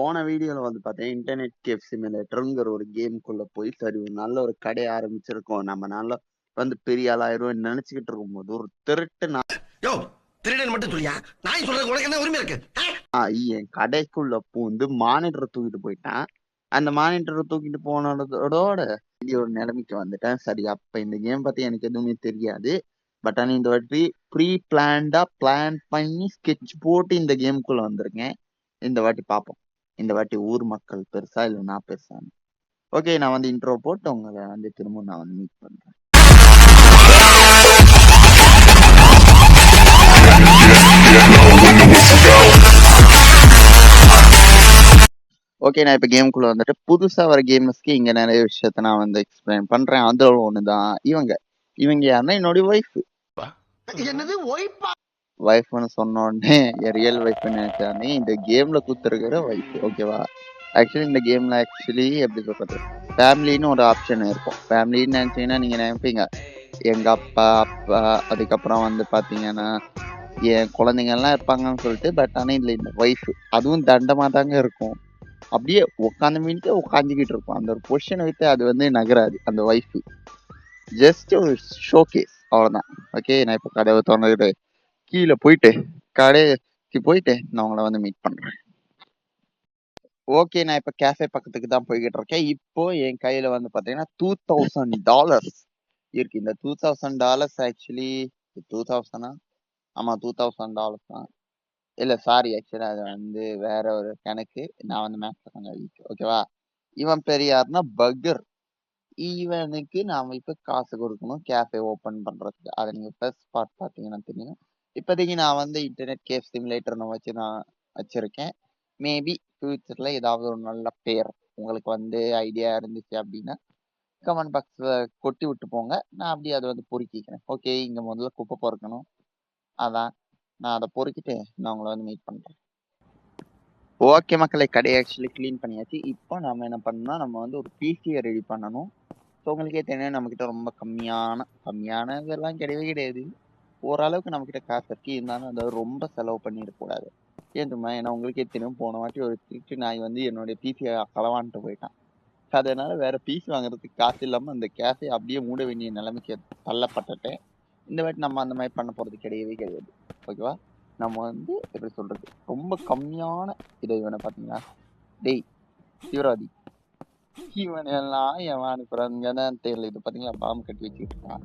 போன வீடியோல வந்து பார்த்தேன் இன்டர்நெட் கேஃப் சிமுலேட்டருங்கிற ஒரு கேம்குள்ள போய் சரி ஒரு நல்ல ஒரு கடை ஆரம்பிச்சிருக்கோம். நம்ம நல்லா வந்து பெரிய ஆளாயிரும் நினைச்சுக்கிட்டு இருக்கும்போது ஒரு திருட்டு யோ திருடன் மட்டும் சொல்லியா நான் சொல்றது உனக்கு என்ன உரிமை இருக்கு? நாய் என் கடைக்குள்ள பூந்து மானிட்டரை தூக்கிட்டு போயிட்டான். அந்த மானிட்டரை தூக்கிட்டு போனதோட ஒரு நிலைமைக்கு வந்துட்டேன். சரி அப்ப இந்த கேம் பத்தி எனக்கு எதுவுமே தெரியாது. பட் ஆனா இந்த வாட்டி ப்ரீ பிளான் பண்ணி ஸ்கெட்ச் போட்டு இந்த கேமுக்குள்ள வந்திருக்கேன். இந்த வாட்டி பார்ப்போம். இந்த வாட்டி ஊர் மக்கள் பெருசா இல்ல நான் பெருசான்னு. ஓகே, நான் வந்து இன்ட்ரோ போட்டு உங்களை வந்து திரும்ப நான் வந்து மீட் பண்றேன். ஓகே, நான் இப்ப கேமுக்குள்ள வந்துட்டு புதுசா வர கேம்ஸ்க்கு இங்க நிறைய விஷயத்த நான் வந்து எக்ஸ்பிளைன் பண்றேன். அதுல ஒண்ணுதான் இவங்க யாருன்னா என்னுடைய ஒய்ஃப். என்னது ஒய்ஃபா? ஒய்ஃப்னு சொன்ன உடனே ரியல் ஒய்ஃப்னு நினைச்சானே இந்த கேம்ல குத்துருக்கிற ஒய்ஃப். ஓகேவா? ஆக்சுவலி இந்த கேம்ல எப்படி சொல்றது, ஃபேமிலின்னு ஒரு ஆப்ஷன் இருக்கும். ஃபேமிலின்னு நினைச்சீங்கன்னா நீங்க நினைப்பீங்க எங்க அப்பா அதுக்கப்புறம் வந்து பாத்தீங்கன்னா என் குழந்தைங்க எல்லாம் இருப்பாங்கன்னு சொல்லிட்டு. பட் ஆனா இதுல இந்த ஒய்ஃப் அதுவும் தண்டமா தாங்க இருக்கும். அப்படியே உட்காந்து மீன்ட்டு உட்காந்துக்கிட்டு இருக்கும். அந்த ஒரு பொசிஷனை விட்டு அது வந்து நகராது. அந்த ஒய்ஃப் ஜஸ்ட் ஒரு ஷோகேஸ், அவ்வளவுதான். ஓகே, நான் இப்ப கதவை திறந்துக்கிட்டு கீழே போயிட்டு கடைக்கு போயிட்டு நான் உங்களை வந்து மீட் பண்றேன். ஓகே, நான் இப்ப கேஃபே பக்கத்துக்கு தான் போய்கிட்டு இருக்கேன். இப்போ என் கையில வந்து பாத்தீங்கன்னா $2000 இருக்கு. இந்த $2000 ஆக்சுவலி 2000 ஆமா $2000 தான். இல்ல சாரி, ஆக்சுவலி அது வந்து வேற ஒரு கணக்கு. நான் வந்து மேக்ஸ் கொஞ்சம் வீக். ஓகேவா? இவன் பெரியார்னா பர்கர். இவனுக்கு நாம இப்ப காசு கொடுக்கணும் கேஃபே ஓபன் பண்றதுக்கு. அதை நீங்க ஃபர்ஸ்ட் பார்ட் பாத்தீங்கன்னா தெரியும். இப்போதைக்கு நான் வந்து இன்டர்நெட் கேஃப் சிமுலேட்டர் வச்சு நான் வச்சிருக்கேன். மேபி ஃபியூச்சர்ல ஏதாவது ஒரு நல்ல பேர் உங்களுக்கு வந்து ஐடியா இருந்துச்சு அப்படின்னா கமெண்ட் பாக்ஸ்ல கொட்டி விட்டு போங்க. நான் அப்படியே அதை வந்து பொறுக்கிக்கிறேன். ஓகே, இங்க முதல்ல குப்பை பொறுக்கணும். அதான் நான் அதை பொறுக்கிட்டு நான் உங்களை வந்து மீட் பண்றேன். ஓகே மக்களை, கடையை ஆக்சுவலி கிளீன் பண்ணியாச்சு. இப்போ நம்ம என்ன பண்ணணும்னா நம்ம வந்து ஒரு பிசியை ரெடி பண்ணணும். ஸோ உங்களுக்கே தெரியும் நம்மக்கிட்ட ரொம்ப கம்மியான இதெல்லாம் கிடையவே கிடையாது. ஓரளவுக்கு நம்மக்கிட்ட காசு இருக்கு. இருந்தாலும் அதை ரொம்ப செலவு பண்ணிடக்கூடாது. ஏன் தெரியுமா? ஏன்னா உங்களுக்கே தெரியும் போன வாட்டி ஒரு திருட்டு நாய் வந்து என்னுடைய பிசியை களவான்ட்டு போயிட்டான். அதனால வேற பிசி வாங்குறதுக்கு காசு இல்லாம அந்த கேஸை அப்படியே மூட வேண்டிய நிலைமைக்கு தள்ளப்பட்டுட்டேன். இந்த வாட்டி நம்ம அந்த மாதிரி பண்ண போறது கிடையவே கிடையாது. ஓகேவா? நம்ம வந்து எப்படி சொல்றது, ரொம்ப கம்மியான இதை இவனை பாத்தீங்களா, டேய் தீவிரவாதி, இவன் எல்லாம் எவன் அனுப்புறாங்கன்னு தெரியல. இது பாத்தீங்களா பாம்பு கட்டி வச்சுக்கிட்டு இருக்கான்.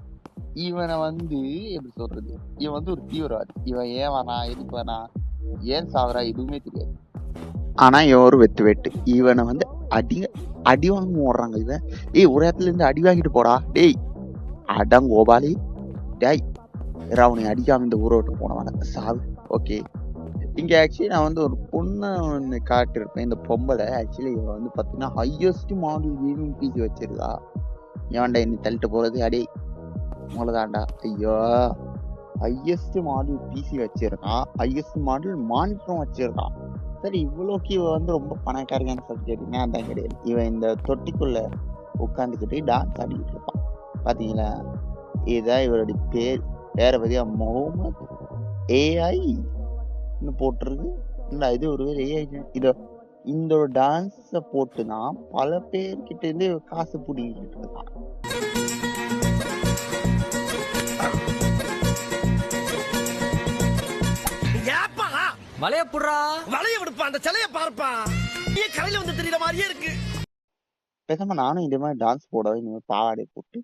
இவனை வந்து எப்படி சொல்றது, இவன் வந்து ஒரு தீவிரவாதி. இவன் ஏன் வரா, எதுக்கு வரா, ஏன் சாவரா எதுவுமே தெரியாது. ஆனா இவன் ஒரு வெட்டு. இவனை வந்து அடி வாங்க ஓடுறாங்க. இவன் ஒரு இடத்துல இருந்து அடி வாங்கிட்டு போடா. டேய் அடங்கோபாலி, டேய் அவனை அடிக்காம இந்த ஊரை விட்டு போனவன சாவு. ஓகே, இங்க ஆக்சுவலி நான் வந்து ஒரு பொண்ணை ஒன்று காட்டிருப்பேன். இந்த பொம்பளை ஆக்சுவலி இவன் வந்து பாத்தீங்கன்னா ஹையஸ்ட் மாடல் கேமிங் பிசி வச்சிருக்கா. ஏன்டா என்ன தள்ளிட்டு போறது, அடே உங்களதாண்டா. ஐயோ, ஹையஸ்ட் மாடல் பிசி வச்சிருக்கான், ஹையஸ்ட் மாடல் மானிட்டரும் வச்சிருக்கான். சரி இவ்வளோக்கு இவன் வந்து ரொம்ப பணக்காரங்கன்னு சொல்லி கேட்டீங்கன்னா அதான் கிடையாது. இவன் இந்த தொட்டிக்குள்ள உட்காந்துக்கிட்டு டான்ஸ் ஆடிக்கிட்டு இருப்பான். பாத்தீங்களா, இதுதான் இவருடைய பேர். வேற பத்தியா முகமது ஏஐ போட்டிருக்கு. இது ஒரு ஏஐ. இந்த ஒரு டான்ஸ போட்டுதான் பல பேர்கிட்ட இருந்து காசு பிடிக்கிட்டு இருக்கான். வளைய புடுறா, வளைய விடுப்பா, அந்த சிலைய பார்ப்பா. ஏன் கரையில வந்து தெரியற மாதிரியே இருக்கு. பேசாம நானும் இந்த மாதிரி டான்ஸ் போடாது இந்த மாதிரி பாவாடை போட்டு.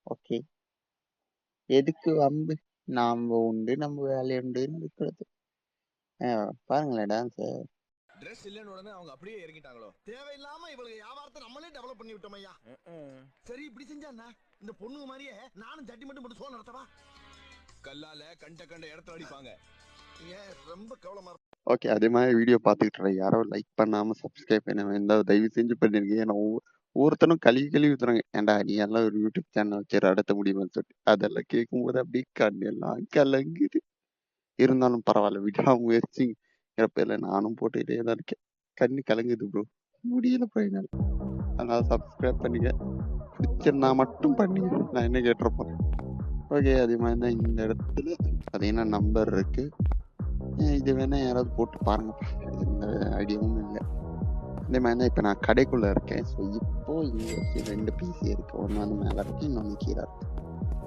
ஓகே, எதுக்கு வம்பு, நாம உண்டு நம்ம வேலை உண்டுன்னு இருக்கிறது. பாருங்களேன் டான்ஸ். Dress இல்லன்னு உடனே அவங்க அப்படியே இறங்கிட்டாங்களோ. தேவையில்லாம இவளுக்கு வியாபாரத்தை நம்மளே டெவலப் பண்ணி விட்டோம் ஐயா. சரி இப்படி செஞ்சா என்ன, இந்த பொண்ணுங்க மாதிரியே நானும் சட்டி மட்டும் போட்டு சோழ நடத்தவா. கல்லால கண்ட இடத்துல அடிப்பாங்க. ஏன் ரொம்ப கவலமா இருக்கு. ஓகே, அதே மாதிரி வீடியோ பார்த்துக்கிட்டு யாரோ லைக் பண்ணாம சப்ஸ்கிரைப் பண்ணாம இருந்தால் தயவு செஞ்சு பண்ணிருக்கீங்க. ஏன்னா ஒவ்வொருத்தனும் கழுவி ஊத்துறாங்க. ஏன்டா நீ எல்லாம் ஒரு யூடியூப் சேனல் வச்சு நடத்த முடியுமான்னு சொல்லிட்டு அதெல்லாம் கேட்கும்போது அப்படியே கண்ணெல்லாம் கலங்குது. இருந்தாலும் பரவாயில்ல, விடாமுயற்சிங்கிற பேர்ல நானும் போட்டுக்கிட்டே தான் இருக்கேன். கண்ணு கலங்குது ப்ரோ, முடியல பையனால். அதனால சப்ஸ்கிரைப் பண்ணிக்க, பிடிச்சிருந்தா மட்டும் பண்ணிக்க, நான் என்ன கேட்டுற போறேன். ஓகே, அதே மாதிரி தான் இந்த இடத்துல பார்த்தீங்கன்னா நம்பர் இருக்கு. இது வேணா யாராவது போட்டு பாருங்கப்பா, எந்த ஐடியாவும் இல்லை. இதே மாதிரி தான் இப்போ நான் கடைக்குள்ள இருக்கேன். ஸோ இப்போ இங்கே 2 பிசி இருக்கு. ஒன்று வந்து மேலே இருக்கு, இன்னொன்று கீழே இருக்கு.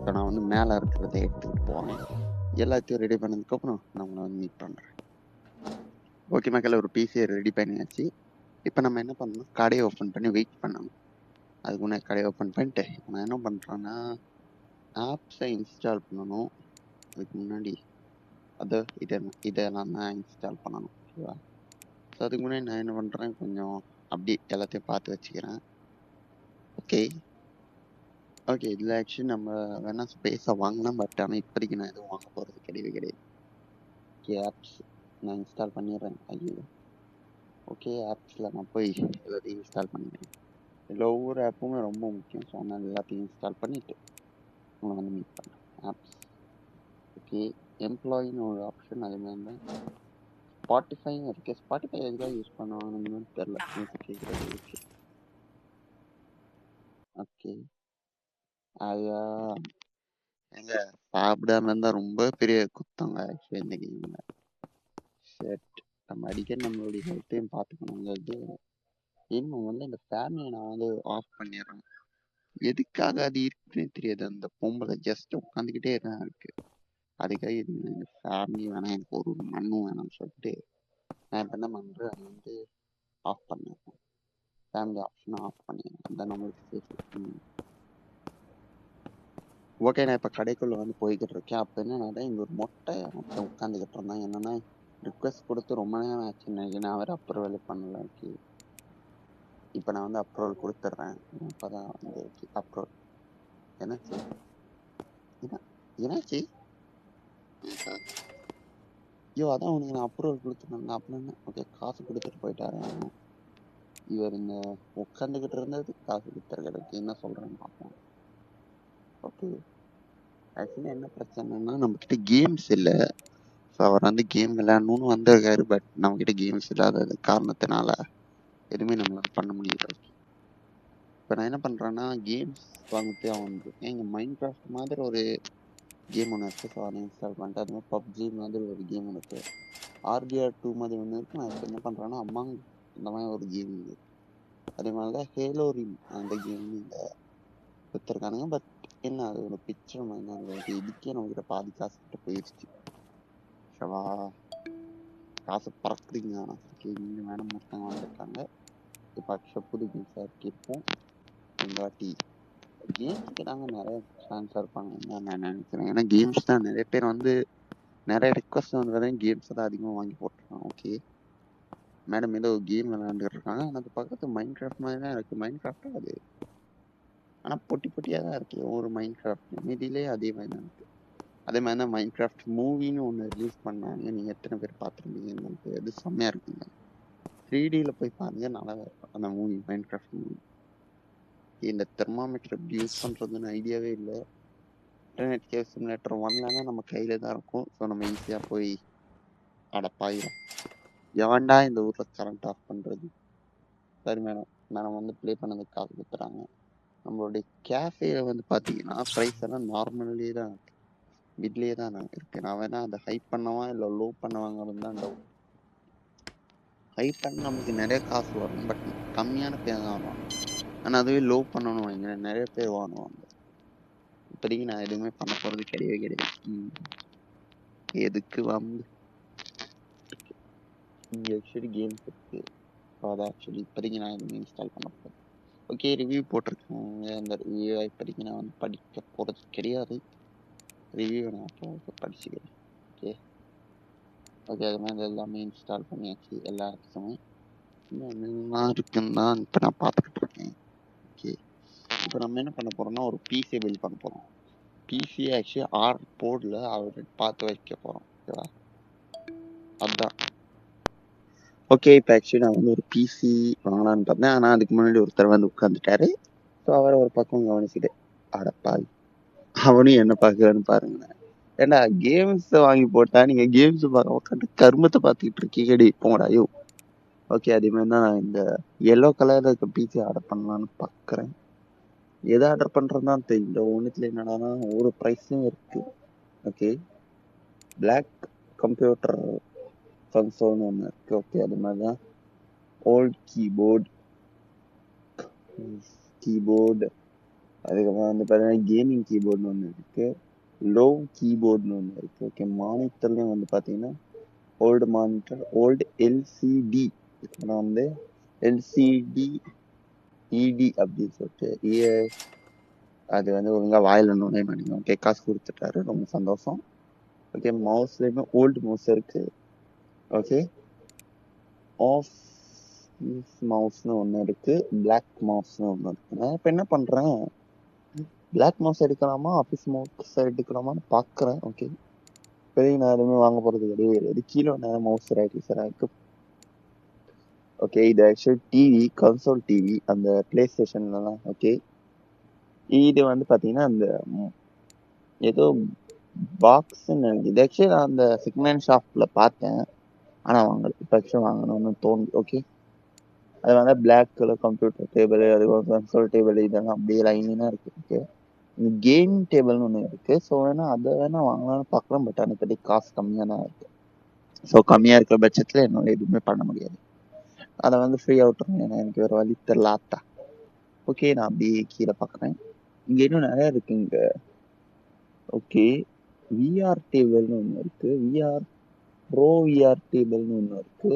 ஸோ நான் வந்து மேலே இருக்கிறத எடுத்துக்கிட்டு போவேன். எல்லாத்தையும் ரெடி பண்ணதுக்கப்புறம் நான் உங்களை வந்து மீட் பண்ணுறேன். ஓகே மக்கள், ஒரு பிசியை ரெடி பண்ணியாச்சு. இப்போ நம்ம என்ன பண்ணணும், கடையை ஓப்பன் பண்ணி வெயிட் பண்ணணும். அதுக்கு முன்னாடி கடையை ஓப்பன் பண்ணிட்டு நான் என்ன பண்ணுறேன்னா ஆப்ஸை இன்ஸ்டால் பண்ணணும். அதுக்கு முன்னாடி இதெல்லாம் தான் இன்ஸ்டால் பண்ணணும். ஓகேவா? ஸோ அதுக்கு முன்னாடி நான் என்ன பண்ணுறேன், கொஞ்சம் அப்படி எல்லாத்தையும் பார்த்து வச்சுக்கிறேன். ஓகே இதில் ஆக்சுவலி நம்ம வேணால் ஸ்பேஸை வாங்கினா, பட் ஆனால் இப்போதைக்கு நான் எதுவும் வாங்க போகிறது கிடையாது. ஓகே, ஆப்ஸ் நான் இன்ஸ்டால் பண்ணிடுறேன். ஐயோ, ஓகே ஆப்ஸில் நான் போய் எல்லாத்தையும் இன்ஸ்டால் பண்ணிடுறேன். இதில் ஒவ்வொரு ஆப்புமே ரொம்ப முக்கியம். ஸோ நான் எல்லாத்தையும் இன்ஸ்டால் பண்ணிவிட்டு உங்களை வந்து மீட் பண்ணுறேன். ஆப்ஸ் ஓகே, எம்ப்ளாயின்னு ஒரு ஆப்ஷன், அதே மாதிரி தான் ஸ்பாட்டிஃபையும் இருக்குது. ஸ்பாட்டிஃபை எதுக்காக யூஸ் பண்ணுவாங்கன்னு தெரில, எனக்கு கேட்குறது இருக்கு. ஓகே ஐயா, எங்க சாப்பிடாம இருந்தால் ரொம்ப பெரிய குத்தங்க ஆக்சுவலி இந்த கேமில். ஷர்ட் நம்ம அடிக்கடி நம்மளுடைய ஹெல்த்தையும் பார்த்துக்கணுங்கிறது. இன்னும் வந்து இந்த ஃபேமிலியை நான் வந்து ஆஃப் பண்ணிடுறேன். எதுக்காக அது இருக்குன்னு தெரியாது. அந்த பொம்பளை ஜஸ்ட் உட்காந்துக்கிட்டே தான் இருக்கு. அதுக்காக இது இந்த ஃபேமிலி வேணாம், எனக்கு ஒரு மண்ணும் வேணாம்னு சொல்லிட்டு நான் இப்போ என்ன பண்ணுறேன், அது வந்து ஆஃப் பண்ணிடுறேன். ஃபேமிலி ஆப்ஷனை ஆஃப் பண்ணிடுறேன். அதான் நம்மளுக்கு சேஃப். ஓகே, நான் இப்போ கடைக்குள்ளே வந்து போய்கிட்டு இருக்கேன். அப்போ என்னன்னா இங்கே ஒரு மொட்டை உட்காந்துக்கிட்டு இருந்தான். என்னன்னா ரிக்வெஸ்ட் கொடுத்து ரொம்ப நேரம் ஆச்சுன்னு நினைக்கிறேன். நான் வேறு அப்ரூவல் பண்ணல. ஓகே, இப்போ நான் வந்து அப்ரூவல் கொடுத்துட்றேன். இப்போ தான் வந்து அப்ரூவல். என்னாச்சு என்னாச்சு ஐயோ, அதான் உனக்கு நான் அப்ரூவல் கொடுத்துருந்தேன் அப்படின்னு. ஓகே, காசு கொடுத்துட்டு போயிட்டாரு இவர். இந்த உட்காந்துக்கிட்டு இருந்தது காசு கொடுத்துருக்கிறதுக்கு என்ன சொல்கிறேன்னு பார்ப்போம். ஓகே, ஆக்சுவலி என்ன பிரச்சனைன்னா நம்மக்கிட்ட கேம்ஸ் இல்லை. ஸோ அவர் வந்து கேம் விளையாடணும்னு வந்திருக்காரு. பட் நம்மக்கிட்ட கேம்ஸ் இல்லாத காரணத்தினால எதுவுமே நம்மளால பண்ண முடியல. இப்போ நான் என்ன பண்ணுறேன்னா கேம்ஸ் வாங்கிட்டு அவன் இங்கே மைண்ட் கிராஃப்ட் மாதிரி ஒரு கேம் ஒன்று இருக்குது. ஸோ அதை இன்ஸ்டால் பண்ணிட்டு, அது மாதிரி பப்ஜி மாதிரி ஒரு கேம் ஒன்று இருக்குது, RDR 2 மாதிரி ஒன்று இருக்குது. நான் இப்போ என்ன பண்ணுறேன்னா அம்மாங்க இந்த மாதிரி ஒரு கேம் இருக்குது. அதே மாதிரி தான் ஹேலோ ரிங் அந்த கேம் இந்த கொடுத்துருக்கானுங்க. பட் என்ன அது ஒரு பிக்சர் மாதிரி தான் இருக்குது. இதுக்கே நம்மக்கிட்ட பாதி காசு கிட்ட போயிடுச்சு. ஷவா காசு பறக்குறீங்க. இங்கே மேடம் ஒருத்தவங்க வந்திருக்காங்க. இப்போ அக்ஷா புது கேம்ஸாக இருக்கிருப்போம். இந்த வாட்டி கேம்ஸுக்கு தாங்க நிறைய ஃபேன்ஸாக இருப்பாங்க நான் நினைக்கிறேன். ஏன்னா கேம்ஸ் தான் நிறைய பேர் வந்து நிறைய ரிக்வஸ்ட் வந்து பார்த்தீங்கன்னா கேம்ஸை தான் அதிகமாக வாங்கி போட்டிருக்காங்க. ஓகே, மேடம் ஏதோ கேம் விளையாண்டுட்டு இருக்காங்க. ஆனால் அது பக்கத்து மைண்ட் கிராஃப்ட் மாதிரி தான் இருக்குது. மைண்ட் கிராஃப்டாக அது, ஆனால் பொட்டி பொட்டியாக தான் இருக்குது ஒரு மைண்ட் கிராஃப்ட். மீதியிலே அதே மாதிரி தான் இருக்குது. அதே மாதிரி தான் மைண்ட் கிராஃப்ட் மூவின்னு ஒன்று ரிலீஸ் பண்ணாங்க. நீங்கள் எத்தனை பேர் பார்த்துருந்தீங்கன்னு அது செம்மையாக இருக்குங்க. 3Dயில் போய் பாருங்க, நல்லா இருக்கும் அந்த மூவி, மைண்ட் கிராஃப்ட் மூவி. இந்த தெர்மாமீட்டர் எப்படி யூஸ் பண்ணுறதுன்னு ஐடியாவே இல்லை. இன்டர்நெட் கேவ் சிமுலேட்டர் 1 நம்ம கையில் தான் இருக்கும். ஸோ நம்ம ஈஸியாக போய் அடப்பாயிரும். எவன்டா இந்த ஊரில் கரண்ட் ஆஃப் பண்ணுறது. சரி மேடம், மேடம் வந்து ப்ளே பண்ணதுக்கு காசு கொடுத்துறாங்க. நம்மளுடைய கேஃபேல வந்து பார்த்தீங்கன்னா ப்ரைஸ் எல்லாம் நார்மல்லே தான் இருக்கு, மிட்லேயே தான் நான் இருக்கு. நான் வேணா அதை ஹை பண்ணவா இல்லை லோ பண்ணவாங்கிறது தான் டவுட். ஹை பண்ண நமக்கு நிறைய காசு வரும், பட் கம்மியான பேர் தான் வருவாங்க. ஆனால் அதுவே லோ பண்ணணும் வைங்க, நிறைய பேர் வாங்குவாங்க. இப்போதைக்கு நான் எதுவுமே பண்ண போகிறது கிடையாது. எதுக்கு வந்து இங்கே ஆக்சுவலி கேம்ஸ் இருக்குது. ஸோ அதை ஆக்சுவலி இப்போதைக்கு நான் எதுவுமே இன்ஸ்டால் பண்ண போகிறேன். ஓகே, ரிவ்யூ போட்டிருக்கேன். அந்த ரிவ்யூவை இப்போதைக்கு நான் வந்து படிக்க போகிறது கிடையாது. ரிவ்யூவை நான் அப்போ படிச்சுக்கிறேன். ஓகே ஓகே, அது மாதிரி எல்லாமே இன்ஸ்டால் பண்ணியாச்சு. எல்லா ஆப்ஸுமே இன்னும் என்னெல்லாம் இருக்குன்னு தான் இப்போ நான் பார்த்துக்கிட்டு இருக்கேன். ஓகே, இப்போ நம்ம என்ன பண்ண போகிறோம்னா ஒரு பிசியை பில்ட் பண்ண போகிறோம். பிசியை ஆக்சுவலி ஆர்டர் போர்டில் அவர் பார்த்து வைக்க போகிறோம். ஓகேவா, அதுதான். ஓகே, இப்போ ஆக்சுவலி நான் வந்து ஒரு பிசி வாங்கலான்னு பார்த்தேன். ஆனால் அதுக்கு முன்னாடி ஒருத்தர் வந்து உட்காந்துட்டாரு. ஸோ அவரை ஒரு பக்கம் கவனிச்சுட்டு அடப்பாய் அவனையும் என்ன பார்க்குறான்னு பாருங்க. ஏன்னா கேம்ஸ் வாங்கி போட்டா நீங்க கேம்ஸ் பார்க்க உட்காந்து கருமத்தை பார்த்துக்கிட்டு இருக்கீங்கடி போங்கடா. ஐயோ ஓகே, அதே மாதிரி தான் நான் இந்த எல்லோ கலர்ல இருக்க பிசி ஆர்டர் பண்ணலான்னு பார்க்குறேன். எதை ஆர்டர் பண்ணுறதுதான் தெரியும். இந்த ஒன்றுத்துல என்னடானா ஒரு ப்ரைஸும் இருக்கு. ஓகே, பிளாக் கம்ப்யூட்டர் கன்சோல்னு ஒன்று இருக்கு. ஓகே, அது மாதிரி தான் ஓல்ட் கீபோர்டு. அதுக்கப்புறம் வந்து பார்த்தீங்கன்னா கேமிங் கீபோர்டுன்னு ஒன்று இருக்கு. லோ கீபோர்டுன்னு ஒன்று இருக்கு. ஓகே, மானிட்டர்லையும் வந்து பார்த்தீங்கன்னா ஓல்டு மானிட்டர், ஓல்டு எல்சிடி. அப்புறம் வந்து எல்சிடி இடி அப்படின்னு சொல்லிட்டு அது வந்து ஒழுங்கா வாயில நுழைய மாட்டேங்குது. ஓகே, காசு கொடுத்துட்டாரு, ரொம்ப சந்தோஷம். ஓகே, மவுஸ்லயுமே ஓல்டு மவுஸ் இருக்கு. ஓகே, ஆஃப் மவுஸ்னு ஒன்று இருக்கு, பிளாக் மவுஸ்னு ஒன்று இருக்கு. நான் இப்போ என்ன பண்றேன், பிளாக் மவுஸ் எடுக்கலாமா ஆஃபீஸ் மவுஸ் எடுக்கலாமான்னு பார்க்குறேன். ஓகே, இப்போதைக்கு நான் எதுவுமே வாங்க போறது கிடையாது. கீழே நேரம் மவுஸ் இருக்கு. ஓகே, இது ஆக்சுவலி டிவி, கன்சோல் டிவி, அந்த பிளே ஸ்டேஷன்லாம். ஓகே, இது வந்து பாத்தீங்கன்னா அந்த ஏதோ பாக்ஸ்ன்னு நினைக்கிறேன். இது ஆக்சுவலி நான் அந்த செகண்ட் ஹேண்ட் ஷாப்ல பார்த்தேன், ஆனா வாங்கல. இப்போ ஆக்சுவலி வாங்கணும்னு தோணுது. ஓகே, அது வந்து பிளாக் கலர் கம்ப்யூட்டர் டேபிள், அது கன்சோல் டேபிள், இதெல்லாம் அப்படியே லைனா இருக்கு. ஓகே, கேமிங் டேபிள்னு ஒன்று இருக்கு. ஸோ வேணா அதை வேணா வாங்கலாம்னு பார்க்கலாம். பட் எனக்கு காசு கம்மியாக தான் இருக்கு. ஸோ கம்மியா இருக்கிற பட்சத்துல என்னால எதுவுமே பண்ண முடியாது. அதை வந்து ஃப்ரீயா விட்டுருங்க, ஏன்னா எனக்கு வேற வழி தெரியலாத்தா. ஓகே, நான் அப்படியே கீழே பார்க்குறேன். இங்க இன்னும் நிறைய இருக்கு இங்க. ஓகே, விஆர் டேபிள்னு ஒன்று இருக்கு, விஆர் டேபிள்னு ஒன்று இருக்கு.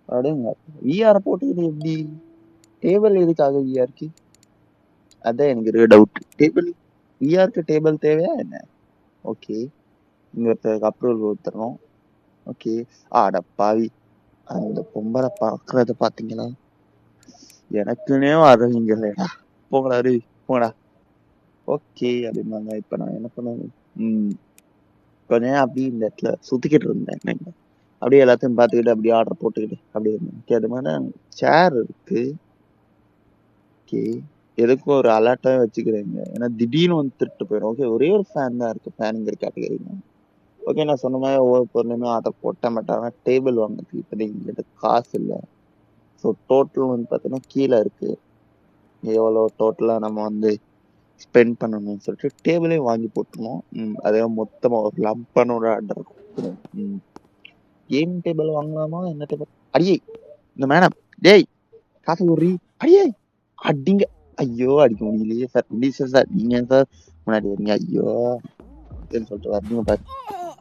அப்படிங்க விஆர் போட்டுக்கிட்டு எப்படி டேபிள் எதுக்காக விஆர்க்கு? அதான் எனக்கு இருக்க டவுட். டேபிள் விஆருக்கு டேபிள் தேவையா என்ன? ஓகே, இங்க ஒருத்தருக்கு அப்ரூவல் கொடுத்துறோம். ஓகே, ஆட பாவி, அந்த பொம்பளை பார்க்கறத பாத்தீங்களா? எனக்குன்னே வரவீங்களேடா, போங்கடா ரே, போங்கடா. ஓகே, அப்படின்னாங்க. இப்ப நான் என்ன பண்ணுவேன், கொஞ்ச நேரம் அப்படியே இந்த இடத்துல சுத்திக்கிட்டு இருந்தேன். அப்படியே எல்லாத்தையும் பார்த்துக்கிட்டு அப்படியே ஆர்டர் போட்டுக்கிட்டு அப்படியே இருந்தேன். ஓகே, அது மாதிரி சேர் இருக்கு. ஓகே, எதுக்கும் ஒரு அலர்ட்டாவே வச்சுக்கிறேங்க, ஏன்னா திடீர்னு வந்து திருட்டு போயிடும். ஓகே, ஒரே ஒரு ஃபேன் தான் இருக்கு, ஃபேனுங்கிற கேட்டகரி. ஓகே, நான் சொன்ன மாதிரி ஒவ்வொரு பொருளுமே ஆர்டர் போட்டேன். பட் ஆனால் டேபிள் வாங்குறதுக்கு இப்போதைக்கு எங்கிட்ட காசு இல்லை. ஸோ டோட்டல் வந்து பார்த்தீங்கன்னா கீழே இருக்கு, எவ்வளோ டோட்டலாக நம்ம வந்து ஸ்பெண்ட் பண்ணணும்னு சொல்லிட்டு டேபிளே வாங்கி போட்டுருவோம். அதே மொத்தமாக ஒரு லம்பனோட ஆர்டர் கொடுத்துருவோம். கேம் டேபிள் வாங்கலாமா, என்ன டேபிள்? அடியே இந்த மேடம், டேய் காசு குடுறி, அடியே அடிங்க. ஐயோ, அடிக்க முடியலையே சார், ப்ளீஸ் சார், நீங்க சார் முன்னாடி வரீங்க. ஐயோ அப்படின்னு சொல்லிட்டு வரீங்க பாரு.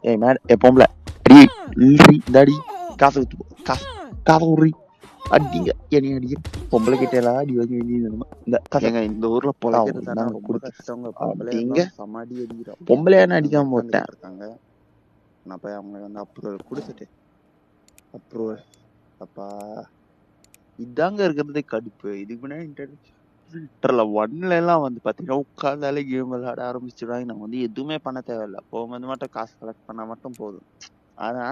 ஏய் மேடம், பொம்பளை அடி இல்லி, இந்த அடி காசு கொடுத்து காசு காசு குடுறி, அடிங்க, என்னைய அடிக்க. பொம்பளை கிட்ட எல்லாம் அடி வாங்க வேண்டியது இந்த காசுங்க. இந்த ஊர்ல பொழைக்கிறது ரொம்ப கஷ்டங்க. அப்படிங்க சமாடி அடிக்கிறோம், பொம்பளையான அடிக்காம போட்டேன் இருக்காங்க. நான் போய் அவங்க வந்து அப்ரூவல் கொடுத்துட்டு அப்ரூவல். அப்பா, இதாங்க இருக்கிறதே கடுப்பு. இதுக்கு முன்னாடி ஒன்ல எல்லாம் வந்து பாத்தீங்கன்னா உட்கார்ந்தாலே கேம் விளையாட ஆரம்பிச்சிடுவாங்க. நம்ம வந்து எதுவுமே பண்ண தேவையில்ல, போகும் வந்து மட்டும் காசு கலெக்ட் பண்ணா மட்டும் போதும். ஆனா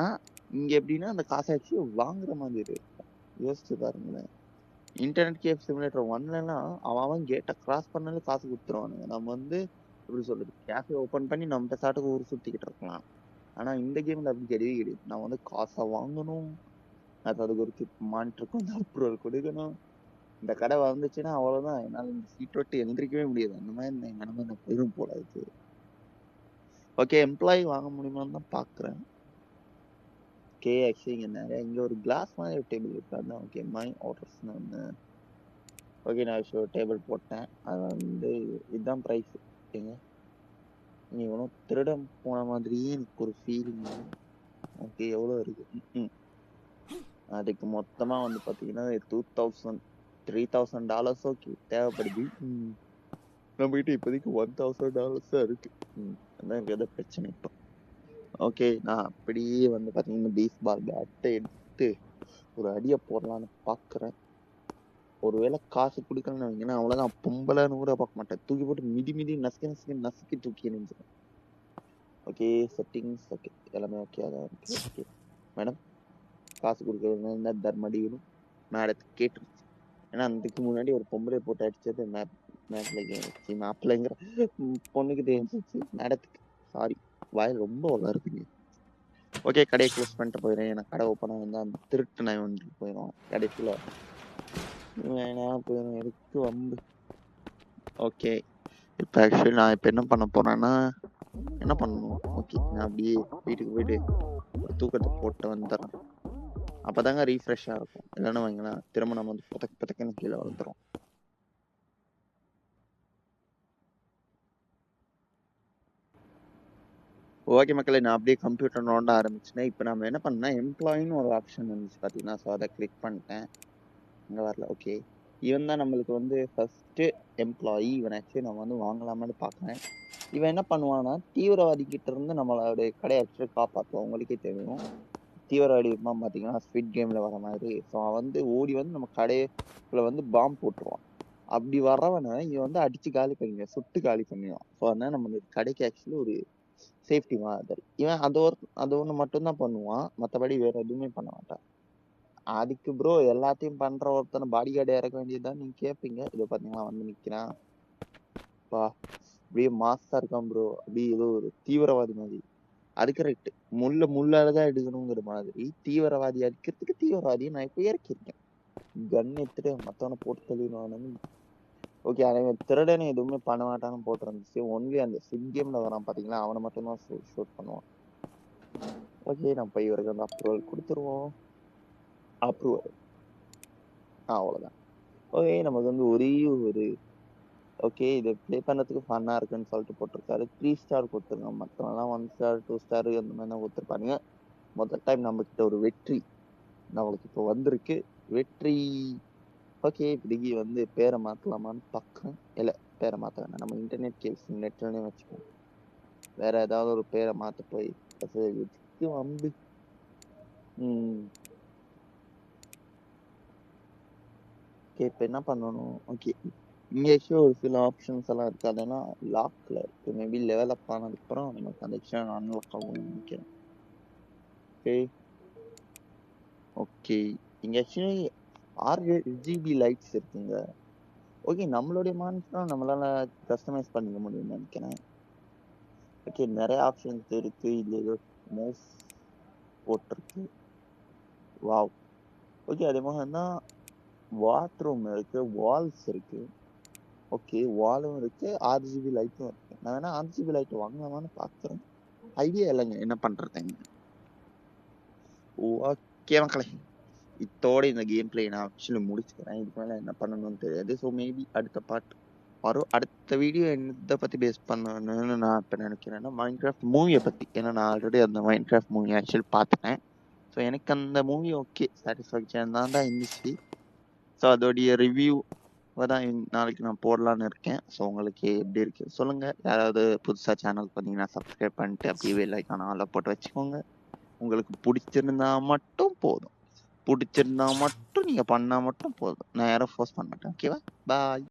இங்க எப்படின்னா அந்த காசை ஆக்சுவலி வாங்குற மாதிரி இருக்கும். யோசிச்சு பாருங்களேன், இன்டர்நெட் கேஃப் சிமுலேட்டர் 1ல எல்லாம் அவன் கேட்டை கிராஸ் பண்ணாலும் காசு கொடுத்துருவானுங்க. நம்ம வந்து எப்படி சொல்றது, கேஃபே ஓபன் பண்ணி நம்ம சாட்டுக்கு ஊர் சுத்திக்கிட்டு இருக்கலாம். ஆனா இந்த கேம்ல அப்படி கிடையவே கிடையாது. நான் வந்து காசை வாங்கணும், அதுக்கு ஒரு மானிட்டருக்கு வந்து அப்ரூவல் கொடுக்கணும். இந்த கடை வந்துச்சுன்னா அவ்வளவுதான், என்னால இந்த சீட் விட்டு எந்திரிக்கவே முடியாது. அந்த மாதிரி நிலைமை நான் போயிடும் போல இருக்கு. ஓகே, எம்ப்ளாயி வாங்க முடியுமான்னு தான் பாக்குறேன். ஓகே, ஆக்சுவலி இங்க நிறைய இங்க ஒரு கிளாஸ் மாதிரி ஒரு டேபிள் இருக்கு, அதான். ஓகே, மை ஆர்டர்ஸ்னு ஒன்று. ஓகே, நான் ஆக்சுவலி டேபிள் போட்டேன். அது வந்து இதுதான் ப்ரைஸ். ஓகேங்க, நீ ஒன்றும் திருடம் போன மாதிரியே எனக்கு ஒரு ஃபீலிங். ஓகே, எவ்வளோ இருக்கு? அதுக்கு மொத்தமா வந்து பாத்தீங்கன்னா $3,000 ஓகே தேவைப்படுது. நம்ம கிட்ட இப்போதைக்கு $1,000 தான் இருக்கு. அதான் எனக்கு எதாவது பிரச்சனை இப்போ. ஓகே, நான் அப்படியே வந்து பாத்தீங்கன்னா பேஸ்பால் பேட்டை எடுத்து ஒரு அடியை போடலான்னு பாக்குறேன். ஒருவேளை காசு கொடுக்கலன்னு வைங்கன்னா அவ்வளவுதான், பொம்பளைன்னு கூட பார்க்க மாட்டேன், தூக்கி போட்டு மிதி மிதி நசுக்கி தூக்கி எரிஞ்சிடும். ஓகே, செட்டிங்ஸ் ஓகே, எல்லாமே ஓகே தான் இருக்கு. ஓகே மேடம், காசு கொடுக்கறதுனா தர்மடிக்கணும் மேடத்துக்கு கேட்டுருச்சு. ஏன்னா அதுக்கு முன்னாடி ஒரு பொம்பளை போட்டு அடிச்சது மாப்பிள்ளைங்கிற பொண்ணுக்கு தெரிஞ்சிச்சு, மேடத்துக்கு. சாரி, வாயில் ரொம்ப வளருதுங்க. ஓகே, கடையை க்ளோஸ் பண்ணிட்டு போயிடுறேன். ஏன்னா கடை ஓப்பன் ஆகுது, அந்த திருட்டு நாய் வந்துட்டு போயிடும் கடைசியில். வேணாம் போயிடும், எதுக்கு வம்பு. ஓகே, இப்போ ஆக்சுவலி நான் இப்போ என்ன பண்ண போறேன்னா என்ன பண்ணணும்? ஓகே, நான் அப்படியே வீட்டுக்கு போயிட்டு ஒரு தூக்கத்தை போட்டு வந்துடுறேன். அப்பதாங்க ரீஃப்ரெஷ்ஷா இருக்கும். இல்லைன்னு வைங்களேன், திரும்ப நம்ம வந்து புதக்குன்னு கீழே விழுந்துரும். ஓகே மக்களே, நான் அப்படியே கம்ப்யூட்டர் நோண்ட ஆரம்பிச்சிட்டேன். இப்போ நம்ம என்ன பண்ணா எம்ப்ளாயின்னு ஒரு ஆப்ஷன் இருந்துச்சு பார்த்தீங்கன்னா, ஸோ அதை கிளிக் பண்ணிட்டேன். இங்கே வரல. ஓகே, இவன் தான் நம்மளுக்கு வந்து ஃபர்ஸ்ட் எம்ப்ளாயி. இவன் ஆக்சுவலி நம்ம வந்து வாங்கலாமான்னு பார்க்குறேன். இவன் என்ன பண்ணுவான்னா, தீவிரவாதி கிட்ட இருந்து நம்மளுடைய கடையை ஆக்சுவலி காப்பாற்றுவான். உங்களுக்கே தெரியும், தீவிரவாடி இருப்பான் பார்த்தீங்கன்னா ஸ்குவிட் கேமில் வர மாதிரி. ஸோ அவன் வந்து ஓடி வந்து நம்ம கடையில் வந்து பாம்பு போட்டுருவான். அப்படி வர்றவனை இவன் வந்து அடிச்சு காலி பண்ணிடுவான், சுட்டு காலி பண்ணிடுவான். ஸோ அதனால நம்ம கடைக்கு ஆக்சுவலி ஒரு சேஃப்டி மாதிரி. இவன் அது ஒன்று மட்டும்தான் பண்ணுவான், மற்றபடி வேற எதுவுமே பண்ண மாட்டான். அதுக்கு ப்ரோ எல்லாத்தையும் பண்ற ஒருத்தனை பாடி கார்டு இறக்க வேண்டியதுதான் நீங்க கேட்பீங்க. இதை பார்த்தீங்கன்னா வந்து நிற்கிறான், பா அப்படியே மாசா இருக்கான் ப்ரோ, அப்படியே ஏதோ ஒரு தீவிரவாதி மாதிரி. அது கரெக்ட், முள்ளாலதான் எடுக்கணுங்கிற மாதிரி தீவிரவாதி அடிக்கிறதுக்கு தீவிரவாதியை நான் இப்போ இறக்கியிருக்கேன். கன் எடுத்துட்டு மற்றவனை போட்டு தள்ளிடுவானு. ஓகே, அவன் திருடனை எதுவுமே பண்ண மாட்டான்னு போட்டுருந்துச்சு. ஒன்லி அந்த ஸ்விட் கேம்ல வரான் பாத்தீங்களா, அவனை மட்டும்தான் ஷூட் பண்ணுவான். ஓகே, நம்ம போய் இவருக்கு வந்து அப்ரூவல் கொடுத்துருவோம். அப்ரூவல், அவ்வளோதான். ஓகே, நமக்கு வந்து ஒரே ஒரு ஓகே இதை ப்ளே பண்ணுறதுக்கு ஃபன்னாக இருக்குன்னு சொல்லிட்டு போட்டிருக்காரு. 3 ஸ்டார் கொடுத்துருங்க, மற்றவங்கலாம் 1 ஸ்டார் 2 ஸ்டார் அந்த மாதிரி தான் கொடுத்துருப்பாங்க. முதல் டைம் நம்மக்கிட்ட ஒரு வெற்றி நம்மளுக்கு இப்போ வந்திருக்கு, வெற்றி. ஓகே, இப்படிக்கு வந்து பேரை மாற்றலாமான்னு பார்க்குறேன். இல்லை, பேரை மாற்ற வேண்டாம், நம்ம இன்டர்நெட் கேஸ் நெட்லனே வச்சுக்கோம். வேற ஏதாவது ஒரு பேரை மாற்ற போய் வந்து ஓகே, இப்போ என்ன பண்ணணும்? ஓகே, இங்கே ஒரு சில ஆப்ஷன்ஸ் எல்லாம் இருக்கு, அதெல்லாம் லாக்ல இருக்கு. மேபி லெவலப் ஆனதுக்கப்புறம் நமக்கு அந்த ஆப்ஷன் அன்லாக் ஆகும்னு நினைக்கிறேன். ஓகே ஓகே, இங்கே ஆக்சுவலி RGB லைட்ஸ் இருக்குங்க. ஓகே, நம்மளுடைய மானிட்டரும் நம்மளால கஸ்டமைஸ் பண்ணிக்க முடியும்னு நினைக்கிறேன். ஓகே, நிறைய ஆப்ஷன்ஸ் இருக்கு. இது ஏதோ மவுஸ் போட்டிருக்கு, வாவ். ஓகே, அதே மாதிரி தான் பாத்ரூம் இருக்கு, வால்ஸ் இருக்கு. ஓகே, வாலும் இருக்கு, RGB லைட்டும் இருக்கு. நான் வேணா RGB லைட் வாங்கலாமான்னு பார்க்குறேன், ஐடியா இல்லைங்க என்ன பண்றதுங்க. ஓகே மக்களே, இத்தோட இந்த கேம் பிளே நான் ஆக்சுவலி முடிச்சுக்கிறேன். இதுக்கு மேலே என்ன பண்ணணும்னு தெரியாது. ஸோ மேபி அடுத்த பார்ட் வரும். அடுத்த வீடியோ எதை பற்றி பேஸ் பண்ணணும்னு நான் இப்போ நினைக்கிறேன்னா மைன்கிராஃப்ட் மூவியை பற்றி. ஏன்னா நான் ஆல்ரெடி அந்த மைன்கிராஃப்ட் மூவி ஆக்சுவலி பார்த்துட்டேன். ஸோ எனக்கு அந்த மூவி ஓகே சாட்டிஸ்ஃபேக்ஷன் தான் இருந்துச்சு. ஸோ அதோடைய ரிவ்யூ தான் நாளைக்கு நான் போடலான்னு இருக்கேன். ஸோ உங்களுக்கு எப்படி இருக்கு சொல்லுங்க. யாராவது புதுசாக சேனல் பார்த்தீங்கன்னா சப்ஸ்கிரைப் பண்ணிட்டு அப்படியே பெல் ஐக்கான ஆல்ல போட்டு வச்சுக்கோங்க. உங்களுக்கு பிடிச்சிருந்தா மட்டும் போதும், பிடிச்சிருந்தா மட்டும் நீங்க பண்ணா மட்டும் போதும். நான் யாரும் ஃபோர்ஸ் பண்ண மாட்டேன். ஓகேவா? பாய்.